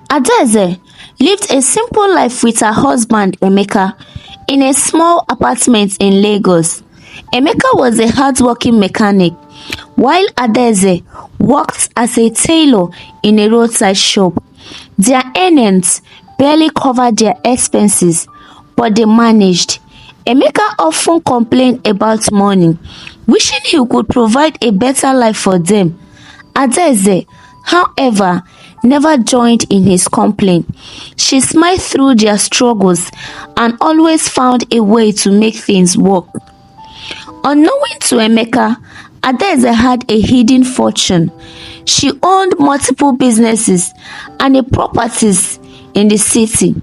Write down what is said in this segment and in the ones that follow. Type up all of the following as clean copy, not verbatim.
Adaeze lived a simple life with her husband Emeka in a small apartment in Lagos. Emeka was a hardworking mechanic, while Adaeze worked as a tailor in a roadside shop. Their earnings barely covered their expenses, but they managed. Emeka often complained about money, wishing he could provide a better life for them. Adaeze, however, never joined in his complaint. She smiled through their struggles and always found a way to make things work. Unknowing to Emeka, Adaeze had a hidden fortune. She owned multiple businesses and properties in the city,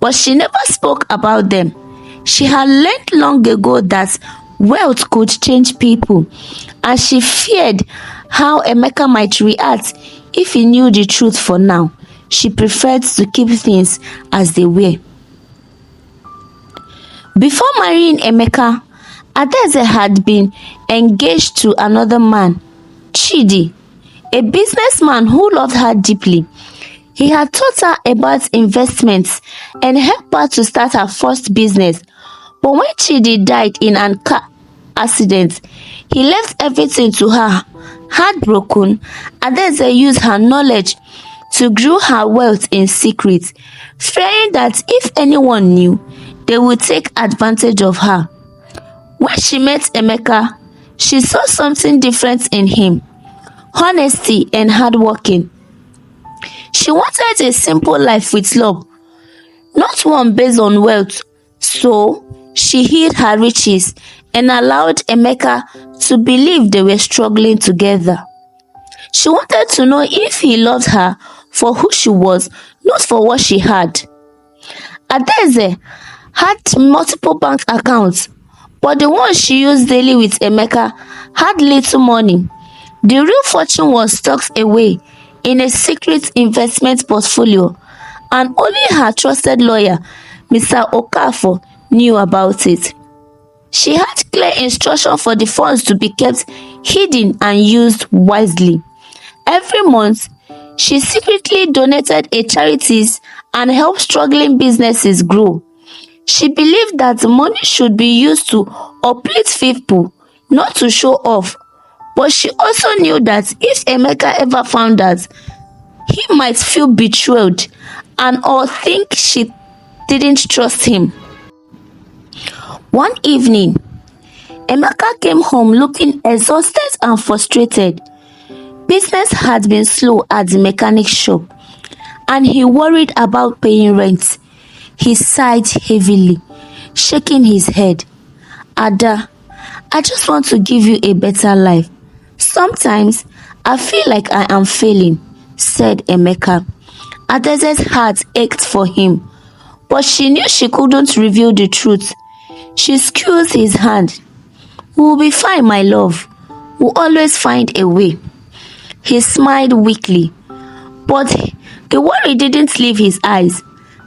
but she never spoke about them. She had learned long ago that wealth could change people, and she feared how Emeka might react if he knew the truth. For now, she preferred to keep things as they were. Before marrying Emeka, Adaeze had been engaged to another man, Chidi, a businessman who loved her deeply. He had taught her about investments and helped her to start her first business. But when Chidi died in an car accident, he left everything to her. Heartbroken, Adaeze used her knowledge to grow her wealth in secret, fearing that if anyone knew, they would take advantage of her. When she met Emeka, she saw something different in him: honesty and hardworking. She wanted a simple life with love, not one based on wealth. So she hid her riches and allowed Emeka to believe they were struggling together. She wanted to know if he loved her for who she was, not for what she had. Adaeze had multiple bank accounts, but the one she used daily with Emeka had little money. The real fortune was tucked away in a secret investment portfolio, and only her trusted lawyer, Mr. Okafor, knew about it. She had clear instructions for the funds to be kept hidden and used wisely. Every month, she secretly donated to charities and helped struggling businesses grow. She believed that the money should be used to uplift people, not to show off. But she also knew that if Emeka ever found out, he might feel betrayed and or think she didn't trust him. One evening, Emeka came home looking exhausted and frustrated. Business had been slow at the mechanic shop, and he worried about paying rent. He sighed heavily, shaking his head. Ada, I just want to give you a better life. Sometimes I feel like I am failing, said Emeka. Adaeze's heart ached for him, but she knew she couldn't reveal the truth. She squeezed his hand. We'll be fine, my love. We'll always find a way. He smiled weakly, but the worry didn't leave his eyes.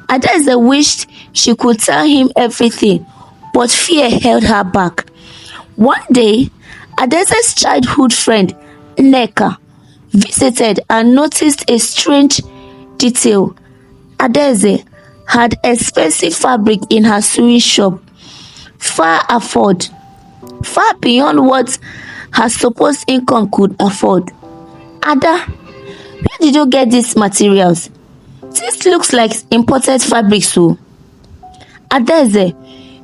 Adaeze wished she could tell him everything, but fear held her back. One day, Adaeze's childhood friend, Nneka, visited and noticed a strange detail. Adaeze had expensive fabric in her sewing shop, far beyond what her supposed income could afford. Ada, where did you get these materials? This looks like imported fabric. So Adaeze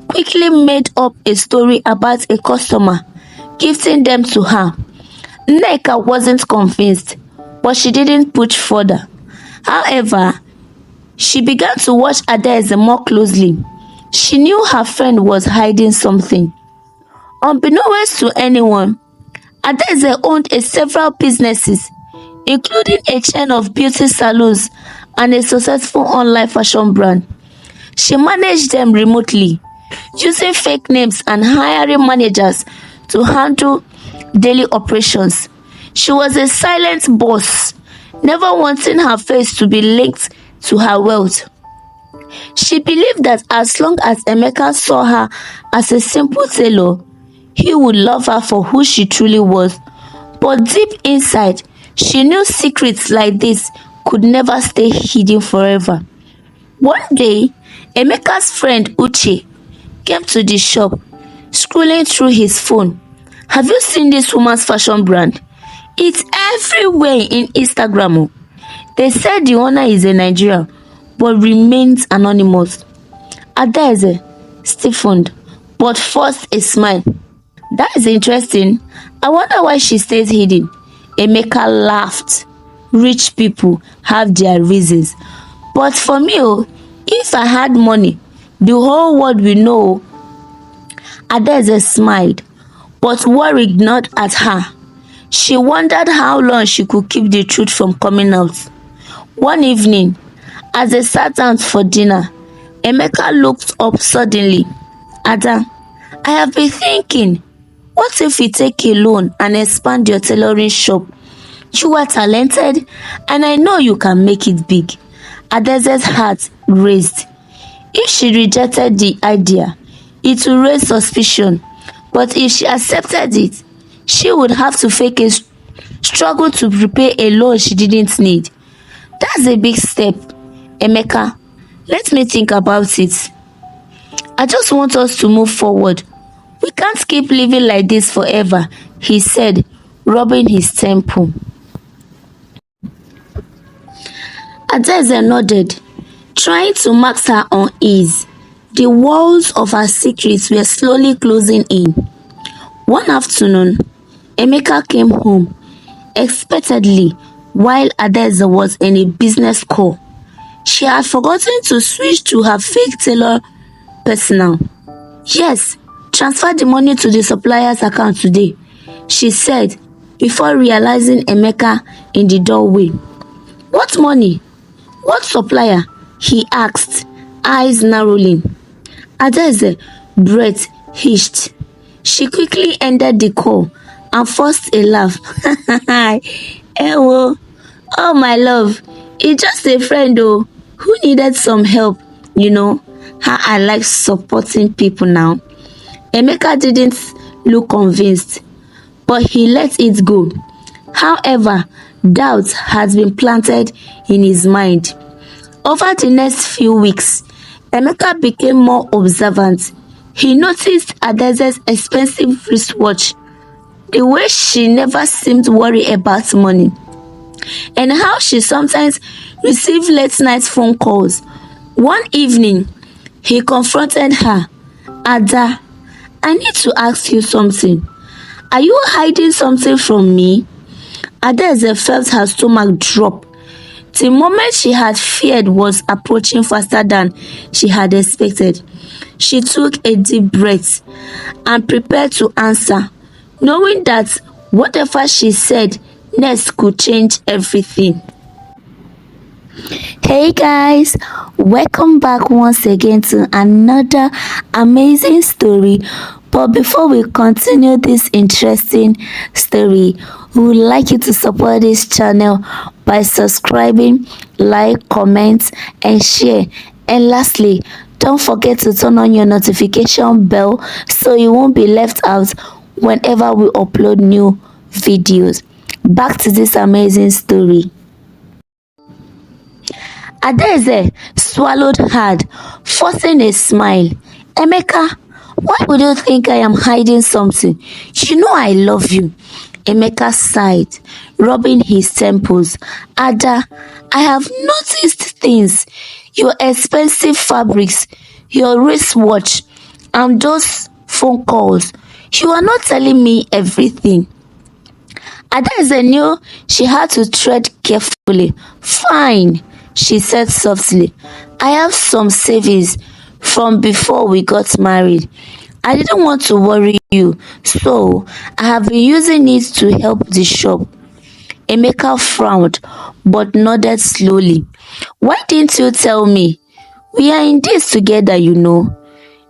quickly made up a story about a customer gifting them to her. Nneka wasn't convinced, but she didn't push further. However, she began to watch Adaeze more closely. She knew her friend was hiding something. Unbeknownst to anyone, Adaeze owned several businesses, including a chain of beauty salons and a successful online fashion brand. She managed them remotely, using fake names and hiring managers to handle daily operations. She was a silent boss, never wanting her face to be linked to her wealth. She believed that as long as Emeka saw her as a simple tailor, he would love her for who she truly was. But deep inside, she knew secrets like this could never stay hidden forever. One day, Emeka's friend Uche came to the shop, scrolling through his phone. Have you seen this woman's fashion brand? It's everywhere in Instagram. Oh. They said the owner is a Nigerian but remains anonymous. Adaeze stiffened but forced a smile. That is interesting. I wonder why she stays hidden. Emeka laughed. Rich people have their reasons. But for me, if I had money, the whole world will know. Adaeze smiled, but worried not at her. She wondered how long she could keep the truth from coming out. One evening, as they sat down for dinner, Emeka looked up suddenly. Ada, I have been thinking, what if we take a loan and expand your tailoring shop? You are talented and I know you can make it big. Adaeze's heart raised. If she rejected the idea, it would raise suspicion. But if she accepted it, she would have to fake a struggle to repay a loan she didn't need. That's a big step. Emeka, let me think about it. I just want us to move forward. We can't keep living like this forever, he said, rubbing his temple. Adaeze nodded, trying to mask her unease. The walls of her secrets were slowly closing in. One afternoon, Emeka came home expectedly while Adaeze was in a business call. She had forgotten to switch to her fake tailor personnel. Yes, transfer the money to the supplier's account today, she said before realizing Emeka in the doorway. What money? What supplier? He asked, eyes narrowing. Adaeze breath hitched. She quickly ended the call and forced a laugh. Ewo, oh my love, it's just a friend who needed some help, How I like supporting people now. Emeka didn't look convinced, but he let it go. However, doubt has been planted in his mind. Over the next few weeks, Emeka became more observant. He noticed Adaeze's expensive wristwatch, the way she never seemed worried about money, and how she sometimes received late-night phone calls. One evening, he confronted her. Ada, I need to ask you something. Are you hiding something from me? Adaeze felt her stomach drop. The moment she had feared was approaching faster than she had expected. She took a deep breath and prepared to answer, knowing that whatever she said next could change everything. Hey guys, welcome back once again to another amazing story. But before we continue this interesting story, we would like you to support this channel by subscribing, like, comment, and share. And lastly, don't forget to turn on your notification bell so you won't be left out whenever we upload new videos. Back to this amazing story. Adaeze swallowed hard, forcing a smile. Emeka, why would you think I am hiding something? You know I love you. Emeka sighed, rubbing his temples. Ada, I have noticed things. Your expensive fabrics, your wristwatch, and those phone calls. You are not telling me everything. Adaeze knew she had to tread carefully. Fine, she said softly. I have some savings from before we got married. I didn't want to worry you, so I have been using it to help the shop. Emeka frowned, but nodded slowly. Why didn't you tell me? We are in this together,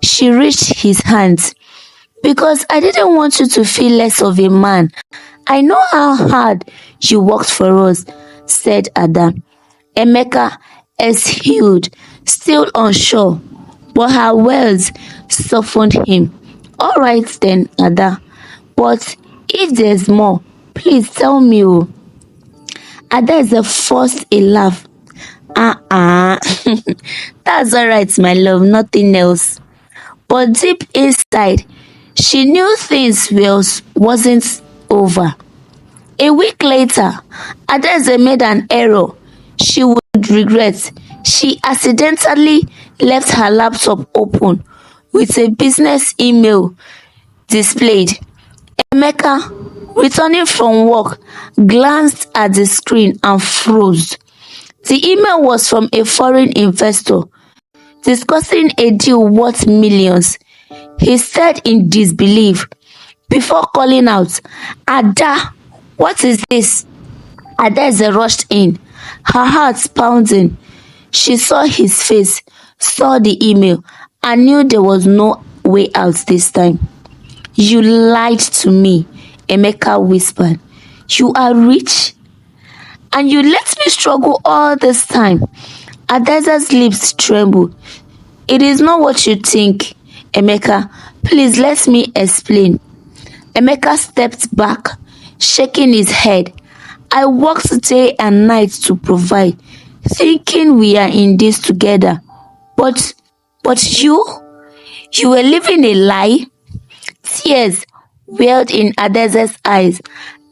She reached his hands. Because I didn't want you to feel less of a man. I know how hard you worked for us, said Ada. Emeka exhaled, still unsure, but her words softened him. All right then, Ada, but if there's more, please tell me. Adaeze forced a laugh. Uh-uh. That's alright, my love, nothing else. But deep inside, she knew things wasn't over. A week later, Adaeze made an error she would regret. She accidentally left her laptop open with a business email displayed. Emeka, returning from work, glanced at the screen and froze. The email was from a foreign investor discussing a deal worth millions. He stared in disbelief before calling out, "Ada, what is this?" Adaeze rushed in, her heart pounding. She saw his face, saw the email, and knew there was no way out this time. "You lied to me," Emeka whispered. "You are rich? And you let me struggle all this time." Adaeze's lips trembled. "It is not what you think, Emeka. Please let me explain." Emeka stepped back, shaking his head. "I worked day and night to provide, thinking we are in this together. But you were living a lie." Tears welled in Adaeze's eyes.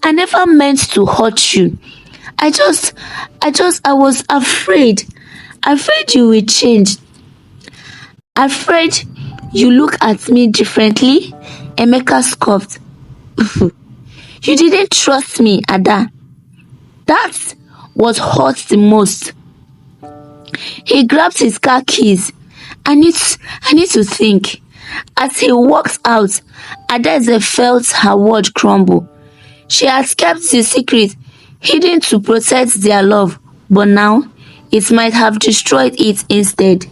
"I never meant to hurt you. I was afraid you will change. Afraid you look at me differently." Emeka scoffed. "You didn't trust me, Ada. That's what hurt the most." He grabbed his car keys. I need to think." As he walked out, Adaeze felt her world crumble. She had kept the secret hidden to protect their love, but now it might have destroyed it instead.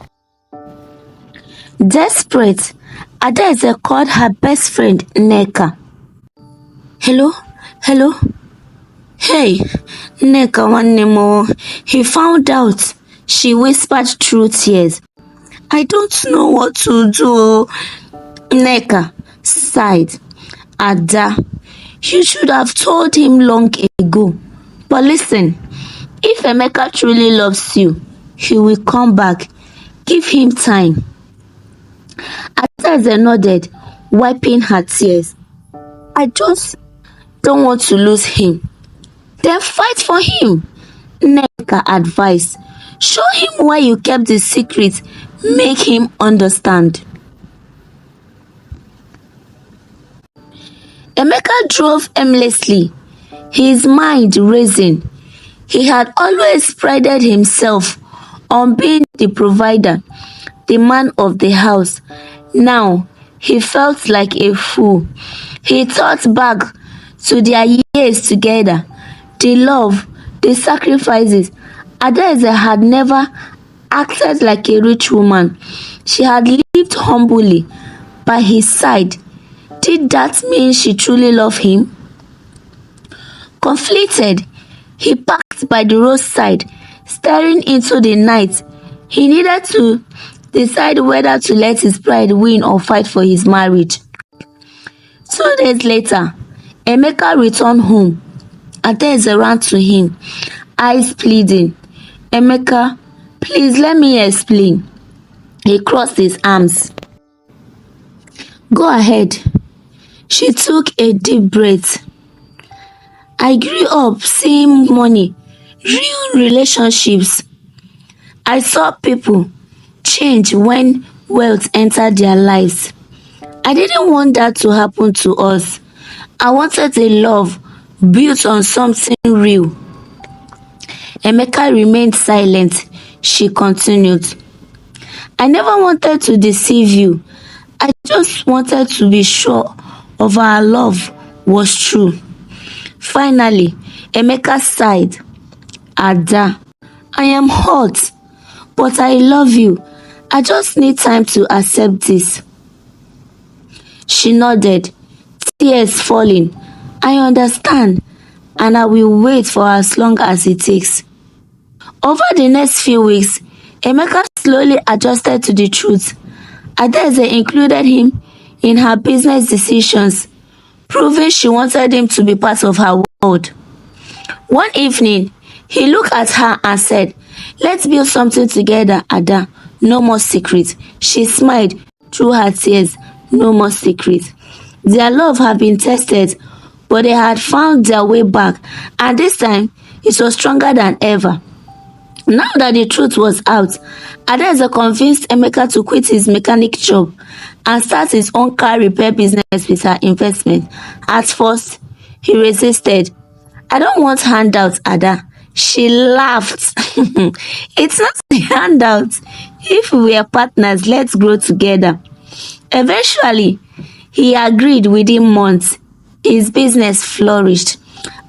Desperate, Adaeze called her best friend Nneka. Hello? "Hey, Nneka nwanne m, he found out," she whispered through tears. "I don't know what to do." Nneka sighed. "Ada, you should have told him long ago. But listen, if Emeka truly loves you, he will come back. Give him time." Adaeze nodded, wiping her tears. "I just don't want to lose him." "Then fight for him," Nneka advised. "Show him why you kept the secret. Make him understand." Emeka drove aimlessly, his mind racing. He had always prided himself on being the provider, the man of the house. Now he felt like a fool. He thought back to their years together, the love, the sacrifices. Adaeze had never acted like a rich woman. She had lived humbly by his side. Did that mean she truly loved him? Conflicted, he parked by the roadside, staring into the night. He needed to decide whether to let his pride win or fight for his marriage. 2 days later, Emeka returned home. Adaeze ran to him, eyes pleading. "Emeka, please let me explain." He crossed his arms. "Go ahead." She took a deep breath. "I grew up seeing money, real relationships. I saw people change when wealth entered their lives. I didn't want that to happen to us. I wanted a love built on something real." Emeka remained silent. She continued. "I never wanted to deceive you. I just wanted to be sure of our love was true." Finally, Emeka sighed. "Ada, I am hurt, but I love you. I just need time to accept this." She nodded, tears falling. "I understand, and I will wait for as long as it takes." Over the next few weeks, Emeka slowly adjusted to the truth. Adaeze included him in her business decisions, proving she wanted him to be part of her world. One evening, He looked at her and said, "Let's build something together, Ada. No more secrets." She smiled through her tears. No more secrets. Their love had been tested, but they had found their way back, and this time it was stronger than ever. Now that the truth was out, Adaeze convinced Emeka to quit his mechanic job and start his own car repair business with her investment. At first, he resisted. "I don't want handouts, Ada." She laughed. "It's not a handout. If we were partners, let's grow together." Eventually, he agreed. Within months, his business flourished,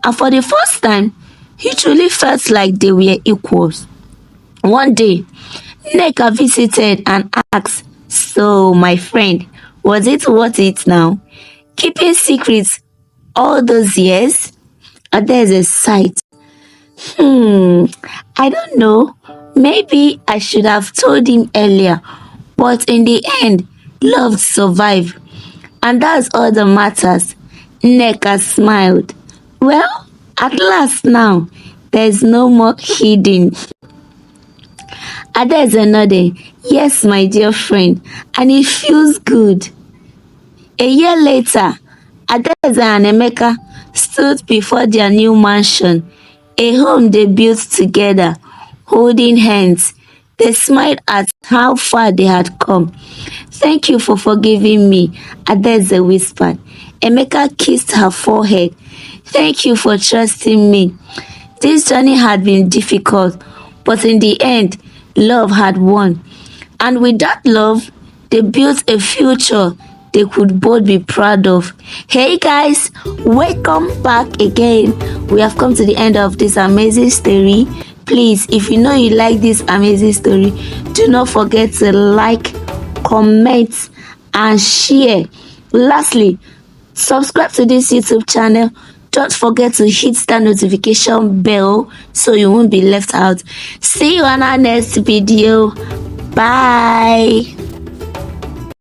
and for the first time, he truly felt like they were equals. One day, Nneka visited and asked, "So, my friend, was it worth it now? Keeping secrets all those years?" Adaeze sighed. I don't know. Maybe I should have told him earlier, but in the end, love survived, and that's all that matters." Nneka smiled. "Well, at last now, there's no more hiding." Adaeze nodded. "Yes, my dear friend, and it feels good." A year later, Adaeze and Emeka stood before their new mansion, a home they built together, holding hands. They smiled at how far they had come. "Thank you for forgiving me," Adaeze whispered. Emeka kissed her forehead. "Thank you for trusting me." This journey had been difficult, but in the end, love had won. And with that love, they built a future they could both be proud of. Hey guys, welcome back again. We have come to the end of this amazing story. Please, if you know you like this amazing story, do not forget to like, comment, and share. Lastly, subscribe to this YouTube channel. Don't forget to hit that notification bell so you won't be left out. See you on our next video. Bye.